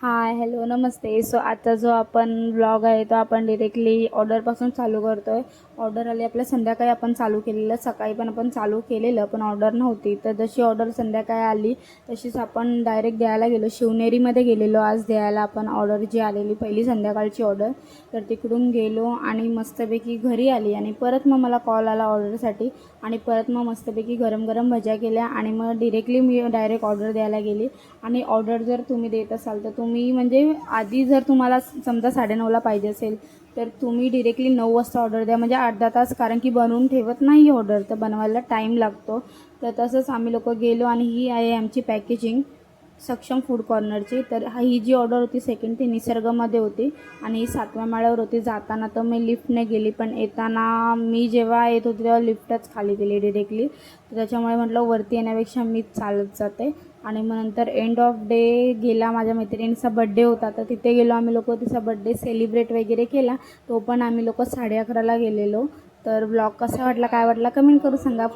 हाय, hello, नमस्ते. So आता जो आपण ब्लॉग आहे तो आपण डिरेक्टली ऑर्डरपासून चालू करतो आहे. ऑर्डर आली आपल्या संध्याकाळी आपण चालू केलेलं, सकाळी पण आपण चालू केलेलं पण ऑर्डर नव्हती. तर जशी ऑर्डर संध्याकाळी आली तशीच आपण डायरेक्ट द्यायला गेलो. शिवनेरीमध्ये गेलेलो आज द्यायला आपण ऑर्डर जी आलेली पहिली संध्याकाळची ऑर्डर. तर तिकडून गेलो आणि मस्तपैकी घरी आली आणि परत मग मला कॉल आला ऑर्डरसाठी आणि परत मग मस्तपैकी गरम गरम भज्या केल्या आणि मग डिरेक्टली मी डायरेक्ट ऑर्डर द्यायला गेली. आणि ऑर्डर जर तुम्ही देत असाल तर तुम्ही म्हणजे आधी जर तुम्हाला समजा 9:30ला पाहिजे असेल तर तुम्ही डिरेक्टली 9 वाजता ऑर्डर द्या, म्हणजे अर्धा तास, कारण की बनवून ठेवत नाही ऑर्डर, तर बनवायला टाईम लागतो. तर तसंच आम्ही लोक गेलो आणि ही आहे आमची पॅकेजिंग सक्षम फूड कॉर्नरची. तर ही जी ऑर्डर होती सेकंड ती निसर्गमध्ये होती आणि ही 7व्या माळ्यावर होती. जाताना तर मी लिफ्टने गेली, पण येताना मी जेव्हा येत होती तेव्हा लिफ्टच खाली गेली डिरेक्टली. तर त्याच्यामुळे म्हटलं वरती येण्यापेक्षा मी चालत जाते. आणि मग नंतर एंड ऑफ डे गेला, माझ्या मैत्रिणीचा बड्डे होता तर तिथे गेलो आम्ही लोक, तिचा बड्डे सेलिब्रेट वगैरे केला. तो पण आम्ही लोक 11:30ला गेलेलो. तर ब्लॉग कसा वाटला काय वाटला कमेंट करू सांगा.